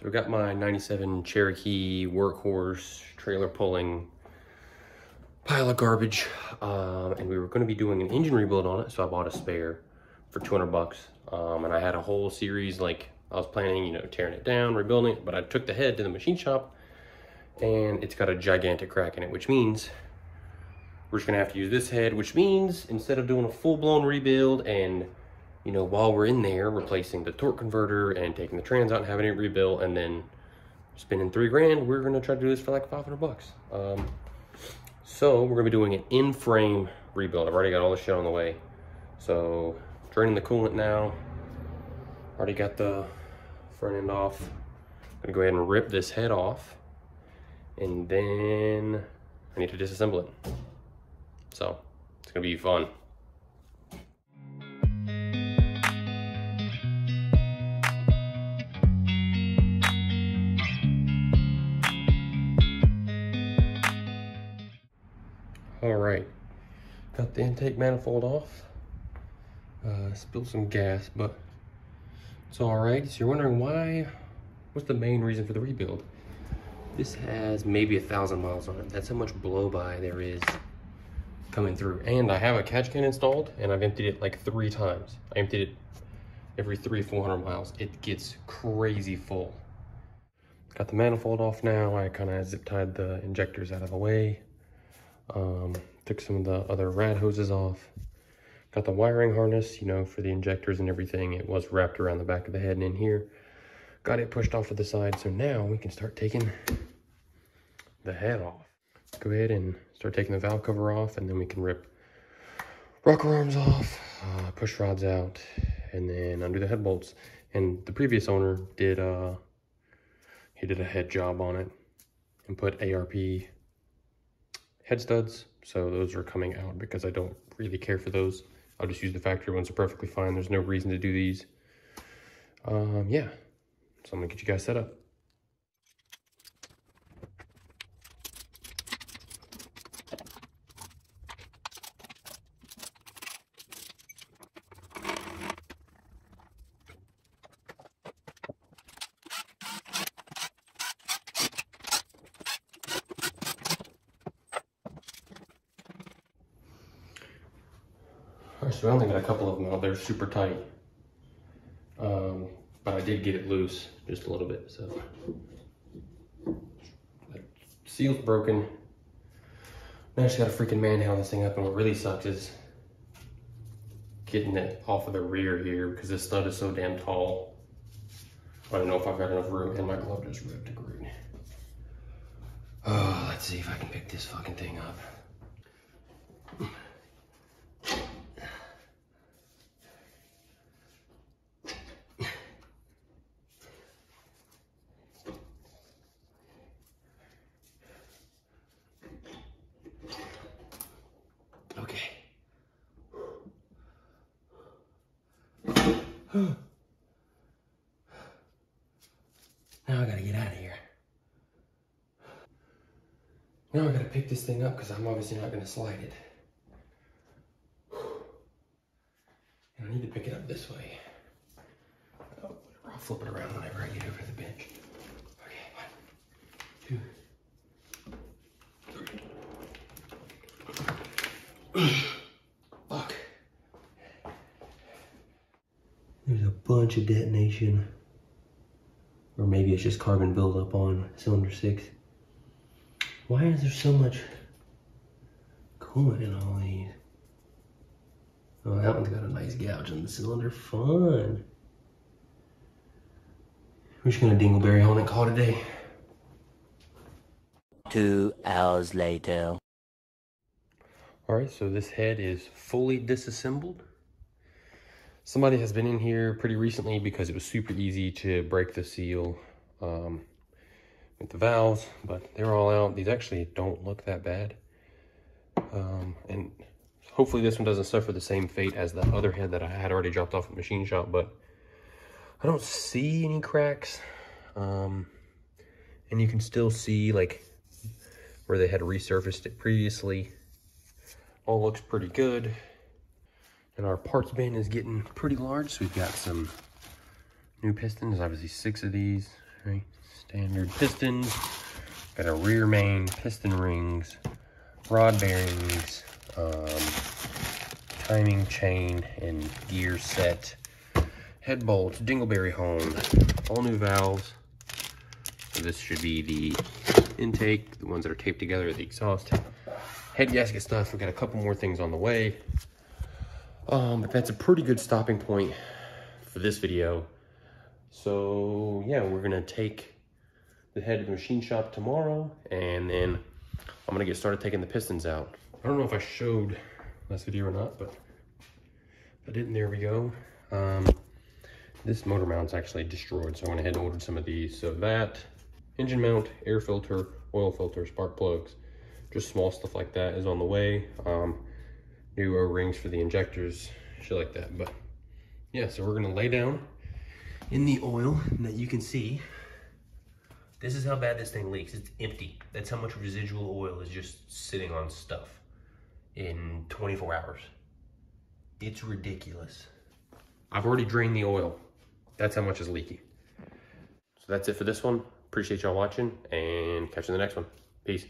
So I got my 97 Cherokee workhorse trailer pulling pile of garbage, and we were going to be doing an engine rebuild on it, so I bought a spare for 200 bucks. And I had a whole series, like I was planning, you know, tearing it down, rebuilding it, but I took the head to the machine shop and it's got a gigantic crack in it, which means we're just gonna have to use this head, which means instead of doing a full-blown rebuild and, you know, while we're in there replacing the torque converter and taking the trans out and having it rebuilt and then spending $3 grand, we're gonna try to do this for like 500 bucks. So we're gonna be doing an in-frame rebuild. I've already got all the shit on the way. So draining the coolant now. Already got the front end off. I'm gonna go ahead and rip this head off, and then I need to disassemble it. So it's gonna be fun. All right, got the intake manifold off. Spilled some gas, but it's all right. So you're wondering what's the main reason for the rebuild? This has maybe 1,000 miles on it. That's how much blow by there is coming through. And I have a catch can installed and I've emptied it like 3 times. I emptied it every 300-400 miles. It gets crazy full. Got the manifold off now. I kind of zip tied the injectors out of the way. Took some of the other rad hoses off. Got the wiring harness, you know, for the injectors and everything. It was wrapped around the back of the head and in here. Got it pushed off to the side, so now we can start taking the head off. Go ahead and start taking the valve cover off, and then we can rip rocker arms off, push rods out, and then undo the head bolts. And the previous owner did he did a head job on it and put ARP head studs, so those are coming out because I don't really care for those. I'll just use the factory ones. Are perfectly fine. There's no reason to do these. Yeah, so I'm gonna get you guys set up. All right, so I only got a couple of them out. They're super tight. But I did get it loose just a little bit, so. The seal's broken. Now I just gotta freaking manhandle this thing up, and what really sucks is getting it off of the rear here because this stud is so damn tall. I don't know if I've got enough room, and my glove just ripped to green. Oh, let's see if I can pick this fucking thing up. Okay. Now I gotta get out of here. Now I gotta pick this thing up because I'm obviously not gonna slide it. And I need to pick it up this way. Oh, whatever. I'll flip it around whenever I get over to the bench. Okay, 1, 2, 3. Fuck. There's a bunch of detonation. Or maybe it's just carbon buildup on cylinder 6. Why is there so much coolant in all these? Oh, that one's got a nice gouge on the cylinder. Fun. We're just gonna dingleberry on it, call it a day. 2 hours later. All right, so this head is fully disassembled. Somebody has been in here pretty recently because it was super easy to break the seal with the valves, but they're all out. These actually don't look that bad. And hopefully this one doesn't suffer the same fate as the other head that I had already dropped off at the machine shop, but I don't see any cracks. And you can still see like where they had resurfaced it previously. All looks pretty good. And our parts bin is getting pretty large, so we've got some new pistons, obviously 6 of these. Right, standard pistons. Got a rear main, piston rings, rod bearings, timing chain and gear set, head bolts, dingleberry hone, all new valves. So this should be the intake, the ones that are taped together, the exhaust, head gasket stuff. We've got a couple more things on the way. But that's a pretty good stopping point for this video. So yeah, we're gonna take the head to the machine shop tomorrow, and then I'm gonna get started taking the pistons out. I don't know if I showed last video or not, but if I didn't, there we go. This motor mount's actually destroyed, so I went ahead and ordered some of these. So that, engine mount, air filter, oil filter, spark plugs, just small stuff like that is on the way. New O-rings for the injectors, shit like that. But yeah, so we're gonna lay down in the oil, and that you can see, this is how bad this thing leaks. It's empty. That's how much residual oil is just sitting on stuff in 24 hours. It's ridiculous. I've already drained the oil. That's how much is leaking. So that's it for this one. Appreciate y'all watching, and catch you in the next one. Peace.